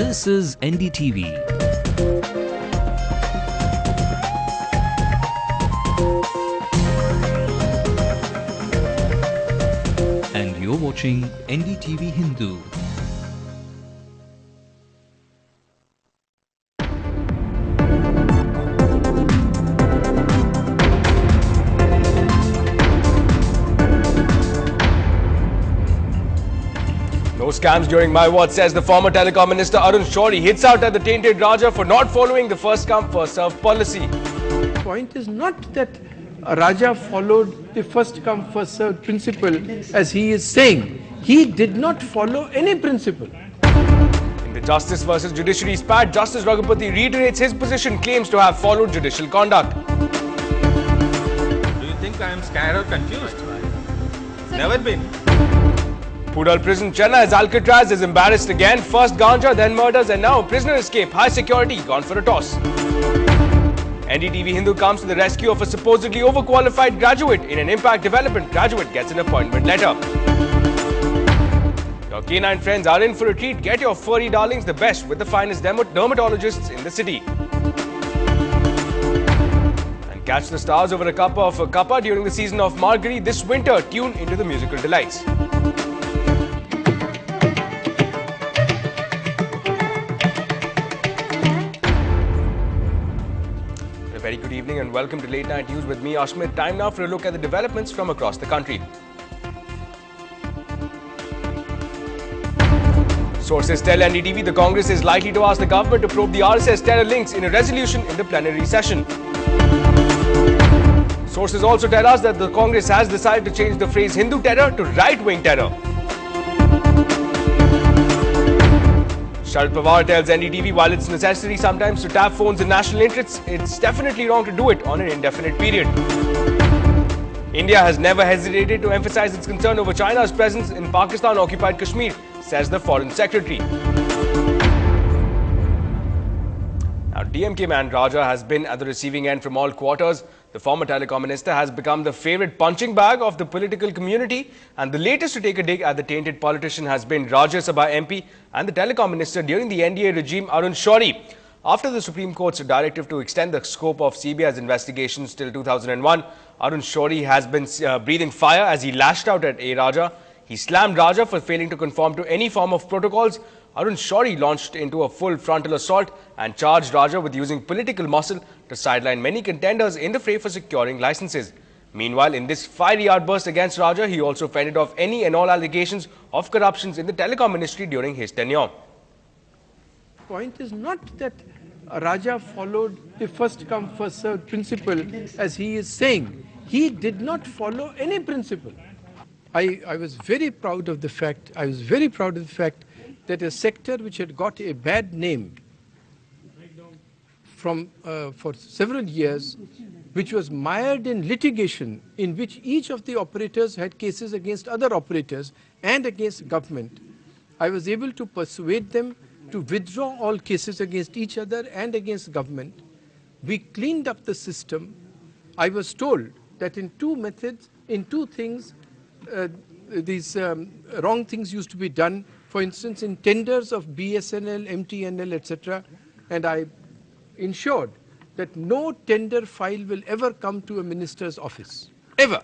This is NDTV. And you're watching NDTV Hindu. No scams during my watch, says the former telecom minister Arun Shourie. Hits out at the tainted Raja for not following the first come first serve policy. The point is not that Raja followed the first come first served principle as he is saying. He did not follow any principle. In the Justice versus Judiciary spat, Justice Raghupati reiterates his position, claims to have followed judicial conduct. Do you think I am scared or confused? Never been. Pudal prison, Chennai's Alcatraz is embarrassed again. First ganja, then murders, and now prisoner escape. High security gone for a toss. NDTV Hindu comes to the rescue of a supposedly overqualified graduate. In an impact development, graduate gets an appointment letter. Your canine friends are in for a treat. Get your furry darlings the best with the finest dermatologists in the city. And catch the stars over a cuppa of a cuppa during the season of Margari this winter. Tune into the musical delights. A very good evening and welcome to Late Night News with me, Ashmit. Time now for a look at the developments from across the country. Sources tell NDTV the Congress is likely to ask the government to probe the RSS terror links in a resolution in the plenary session. Sources also tell us that the Congress has decided to change the phrase Hindu terror to right-wing terror. Sharad Pawar tells NDTV while it's necessary sometimes to tap phones in national interests, it's definitely wrong to do it on an indefinite period. India has never hesitated to emphasize its concern over China's presence in Pakistan-occupied Kashmir, says the Foreign Secretary. Now, DMK man Raja has been at the receiving end from all quarters. The former telecom minister has become the favourite punching bag of the political community, and the latest to take a dig at the tainted politician has been Rajya Sabha MP and the telecom minister during the NDA regime, Arun Shourie. After the Supreme Court's directive to extend the scope of CBI's investigations till 2001, Arun Shourie has been breathing fire as he lashed out at A. Raja. He slammed Raja for failing to conform to any form of protocols. Arun Shourie launched into a full frontal assault and charged Raja with using political muscle to sideline many contenders in the fray for securing licenses. Meanwhile, in this fiery outburst against Raja, he also fended off any and all allegations of corruptions in the telecom ministry during his tenure. The point is not that Raja followed the first come first served principle as he is saying. He did not follow any principle. I was very proud of the fact, that a sector which had got a bad name for several years, which was mired in litigation in which each of the operators had cases against other operators and against government, I was able to persuade them to withdraw all cases against each other and against government. We cleaned up the system. I was told that in two things, these wrong things used to be done. For instance, in tenders of BSNL, MTNL, etc. And I ensured that no tender file will ever come to a minister's office, ever.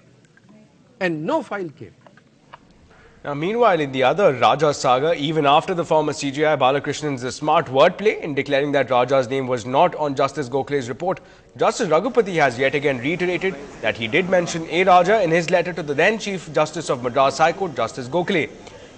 And no file came. Now, meanwhile, in the other Raja saga, even after the former CJI Balakrishnin's smart wordplay in declaring that Raja's name was not on Justice Gokhale's report, Justice Raghupati has yet again reiterated that he did mention A. Raja in his letter to the then Chief Justice of Madras High Court, Justice Gokhale.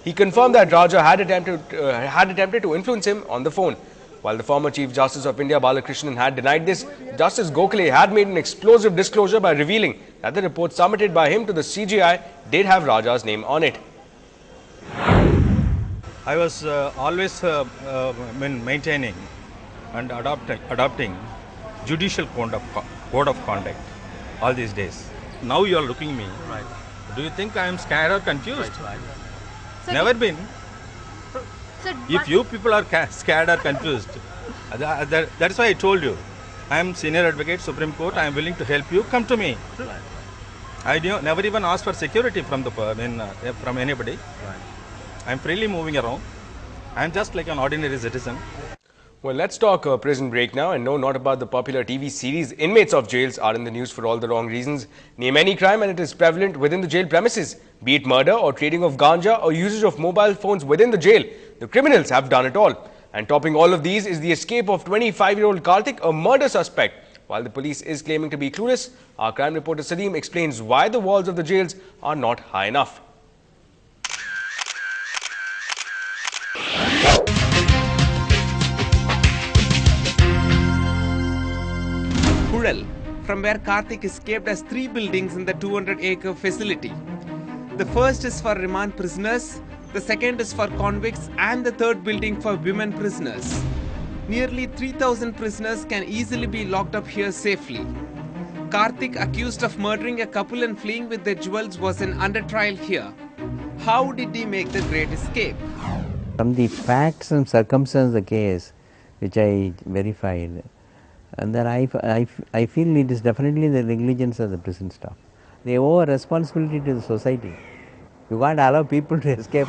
He confirmed that Raja had attempted to influence him on the phone. While the former Chief Justice of India, Balakrishnan, had denied this, Justice Gokhale had made an explosive disclosure by revealing that the report submitted by him to the CJI did have Raja's name on it. I was always maintaining and adopting judicial code of conduct all these days. Now you are looking me. Right. Do you think I am scared or confused? Right. So never been. So if you people are scared or confused, that's why I told you. I am senior advocate, Supreme Court. I am willing to help you. Come to me. Right. I never even asked for security from from anybody. Right. I am freely moving around. I am just like an ordinary citizen. Well, let's talk prison break now, and no, not about the popular TV series. Inmates of jails are in the news for all the wrong reasons. Name any crime and it is prevalent within the jail premises, be it murder or trading of ganja or usage of mobile phones within the jail. The criminals have done it all. And topping all of these is the escape of 25-year-old Karthik, a murder suspect. While the police is claiming to be clueless, our crime reporter Salim explains why the walls of the jails are not high enough. Pural, from where Karthik escaped, has 3 buildings in the 200-acre facility. The first is for remand prisoners, the second is for convicts, and the third building for women prisoners. Nearly 3,000 prisoners can easily be locked up here safely. Karthik, accused of murdering a couple and fleeing with their jewels, was under trial here. How did he make the great escape? From the facts and circumstances of the case, which I verified, and that I feel it is definitely the negligence of the prison staff. They owe a responsibility to the society. You can't allow people to escape.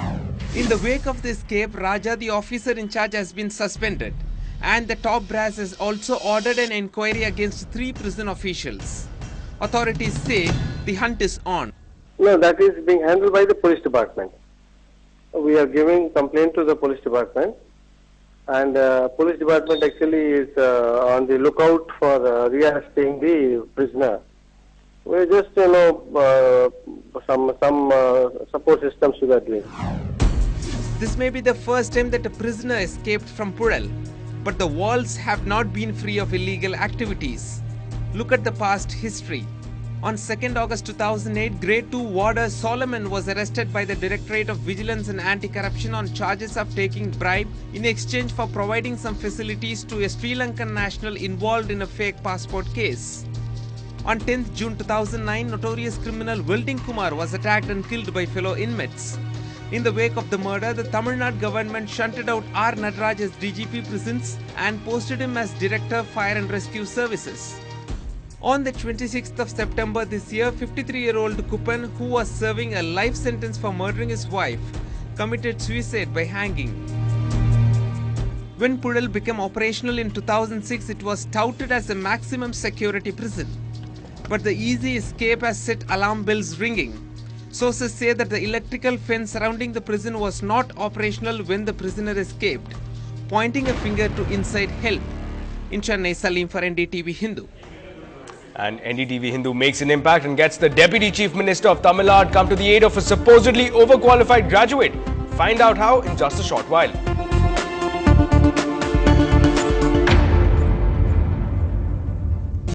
In the wake of the escape, Raja, the officer in charge, has been suspended, and the top brass has also ordered an inquiry against 3 prison officials. Authorities say the hunt is on. No, that is being handled by the police department. We are giving complaint to the police department, and police department actually is on the lookout for rearresting the prisoner. We just some support systems we are doing. This may be the first time that a prisoner escaped from Pural, but the walls have not been free of illegal activities. Look at the past history. On 2nd August 2008, Grade 2 warder Solomon was arrested by the Directorate of Vigilance and Anti-Corruption on charges of taking bribe in exchange for providing some facilities to a Sri Lankan national involved in a fake passport case. On 10th June 2009, notorious criminal Welding Kumar was attacked and killed by fellow inmates. In the wake of the murder, the Tamil Nadu government shunted out R. Nadaraj as DGP Prisons and posted him as Director Fire and Rescue Services. On the 26th of September this year, 53-year-old Kupan, who was serving a life sentence for murdering his wife, committed suicide by hanging. When Pural became operational in 2006, it was touted as a maximum security prison. But the easy escape has set alarm bells ringing. Sources say that the electrical fence surrounding the prison was not operational when the prisoner escaped, pointing a finger to inside help. In Chennai, Salim for NDTV Hindu. And NDTV Hindu makes an impact and gets the Deputy Chief Minister of Tamil Nadu come to the aid of a supposedly overqualified graduate. Find out how in just a short while.